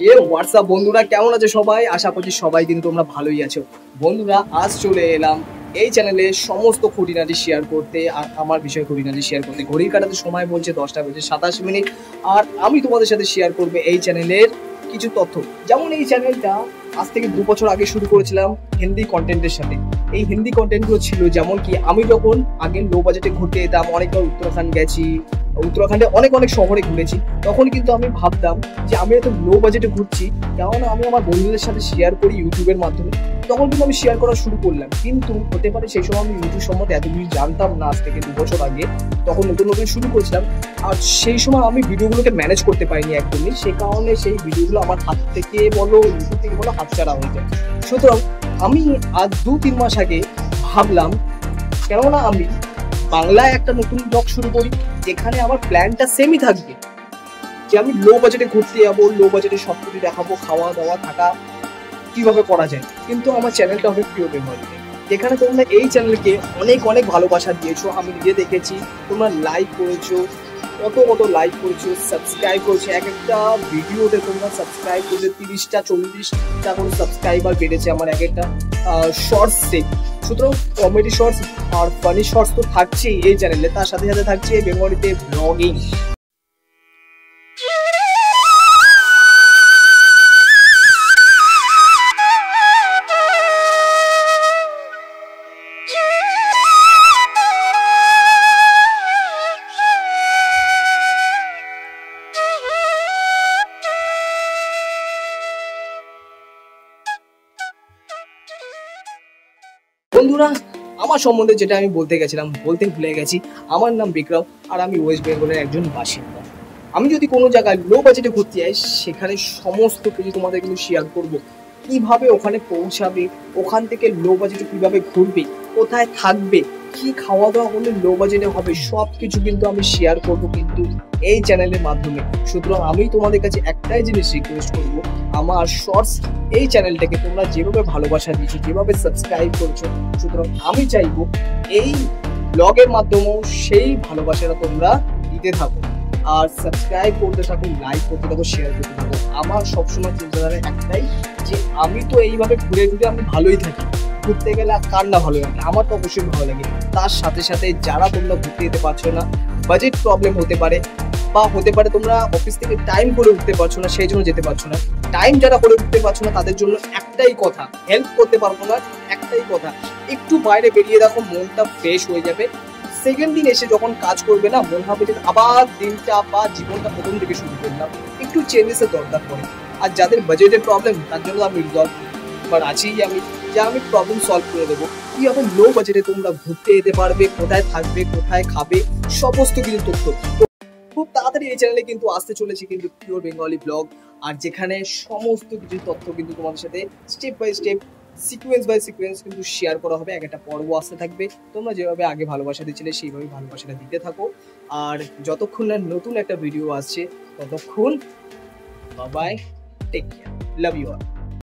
WhatsApp বন্ধুরা, কেমন আছে সবাই? আশা করছি সবাই কিন্তু তোমরা ভালোই আছো। বন্ধুরা, আজ চলে এলাম এই চ্যানেলে সমস্ত খুঁটিনাটি শেয়ার করতে আর আমার বিষয় খুঁটিনাটি শেয়ার করতে। ঘড়ির কাটাতে সময় বলছে 10:27 আর আমি তোমাদের সাথে শেয়ার করবো এই চ্যানেলের কিছু তথ্য। যেমন এই চ্যানেলটা আজ থেকে 2 বছর আগে শুরু করেছিলাম হিন্দি কন্টেন্টের সাথে। এই হিন্দি কন্টেন্টগুলো ছিল যেমন কি, আমি যখন আগে লো বাজেটে ঘুরতে যেতাম, অনেকবার উত্তরাখণ্ড গেছি, উত্তরাখণ্ডে অনেক অনেক শহরে ঘুরেছি, তখন কিন্তু আমি ভাবতাম যে আমি এত লো বাজেটে ঘুরছি, কেননা আমি আমার বন্ধুদের সাথে শেয়ার করি ইউটিউবের মাধ্যমে। তখন কিন্তু আমি শেয়ার করা শুরু করলাম, কিন্তু হতে পারে সেই সময় আমি ইউটিউব সম্বন্ধে এত কিছু জানতাম না। আজ থেকে 2 বছর আগে তখন নতুন নতুন শুরু করেছিলাম, আর সেই সময় আমি ভিডিওগুলোকে ম্যানেজ করতে পারিনি একদমই। সেই কারণে সেই ভিডিওগুলো আমার হাত থেকে বলো, ইউটিউব থেকে বলো, হাতছাড়া হয়ে যায়। সুতরাং আমি আজ 2-3 মাস আগে ভাবলাম, কেননা আমি বাংলায় একটা নতুন ব্লগ শুরু করি, যেখানে আমার প্ল্যানটা সেমই থাকবে যে আমি লো বাজেটে ঘুরতে যাবো, লো বাজেটে সব কিছু দেখাবো, খাওয়া দাওয়া থাকা কিভাবে করা যায়। কিন্তু আমার চ্যানেলটা হবে পিওর বেঙ্গলি, যেখানে তোমরা এই চ্যানেলকে অনেক অনেক ভালোবাসা দিয়েছো। আমি নিজে দেখেছি, তোমরা লাইক করেছো, কত লাইক করেছো, সাবস্ক্রাইব করেছো। এক একটা ভিডিওতে তোমরা সাবস্ক্রাইব করেছো, 30টা 40টা করে সাবস্ক্রাইবার বেড়েছে আমার এক একটা শর্টসে। সুতরাং কমেডি শর্টস আর ফানি শর্টস তো থাকছেই এই চ্যানেলে, তার সাথে সাথে থাকছে বেঙ্গলিতে ব্লগিং। বন্ধুরা, আমার সম্বন্ধে যেটা আমি বলতে গেছিলাম, বলতে ভুলে গেছি। আমার নাম বিক্রম আর আমি ওয়েস্ট বেঙ্গলের একজন বাসিন্দা। আমি যদি কোনো জায়গায় লো বাজেটে ঘুরতে যাই, সেখানে সমস্ত কিছু তোমাদের কিন্তু শেয়ার করব। কিভাবে ওখানে পৌঁছাবে, ওখান থেকে লো বাজেটে কিভাবে ঘুরবে, কোথায় থাকবে, কি খাওয়া দাওয়া হলে লো বাজেটে হবে, সব কিছু কিন্তু আমি শেয়ার করব কিন্তু এই চ্যানেলের মাধ্যমে। সুতরাং আমি তোমাদের কাছে একটাই জিনিস রিকোয়েস্ট করব, আমার শর্টস এই চ্যানেলটাকে তোমরা যেভাবে ভালোবাসা দিচ্ছ, যেভাবে সাবস্ক্রাইব করছো, সুতরাং আমি চাইবো এই ব্লগের মাধ্যমেও সেই ভালোবাসাটা তোমরা দিতে থাকো। আর সাবস্ক্রাইব করতে থাকো, লাইক করতে থাকো, শেয়ার করতে থাকো। আমার সবসময় চিন্তাধারা একটাই যে আমি তো এইভাবে ঘুরে ঘুরে আমি ভালোই থাকি। ঘুরতে গেলে কার না ভালো লাগে? আমার তো অবশ্যই ভালো লাগে। তার সাথে সাথে যারা তোমরা ঘুরতে যেতে পারছো না, বাজেট প্রবলেম হতে পারে, বা হতে পারে তোমরা অফিস থেকে টাইম করে উঠতে পারছো না, সেই জন্য যেতে পারছো না। টাইম যারা করে উঠতে পারছো না, তাদের জন্য একটাই কথা, হেল্প করতে পারবো না, একটাই কথা, একটু বাইরে বেরিয়ে দেখো, মনটা ফ্রেশ হয়ে যাবে। সেকেন্ড দিন এসে যখন কাজ করবে না, মনে হবে যে আবার দিনটা বা জীবনটা প্রথম থেকে শুরু করলাম। একটু চেঞ্জেসের দরকার পড়ে। আর যাদের বাজেটের প্রবলেম, তার জন্য আমি রিজলভ আছি, আমি প্রবলেম সলভ করে দেবো। কিভাবে লো বাজেটে তোমরা ঘুরতে যেতে পারবে, কোথায় থাকবে, কোথায় খাবে, সমস্ত কিছু তথ্য খুব তাড়াতাড়ি এই চ্যানেলে কিন্তু আসতে চলেছে কিন্তু পিওর বেঙ্গলি ব্লগ। আর যেখানে সমস্ত কিছু তথ্য কিন্তু তোমাদের সাথে step by step, sequence by sequence কিন্তু শেয়ার করা হবে। এক একটা পর্ব আসতে থাকবে। তোমরা যেভাবে আগে ভালোবাসা দিচ্ছিলে, সেইভাবে ভালোবাসাটা দিতে থাকো। আর যতক্ষণ না নতুন একটা ভিডিও আসছে, ততক্ষণ bye bye, take care, love you all.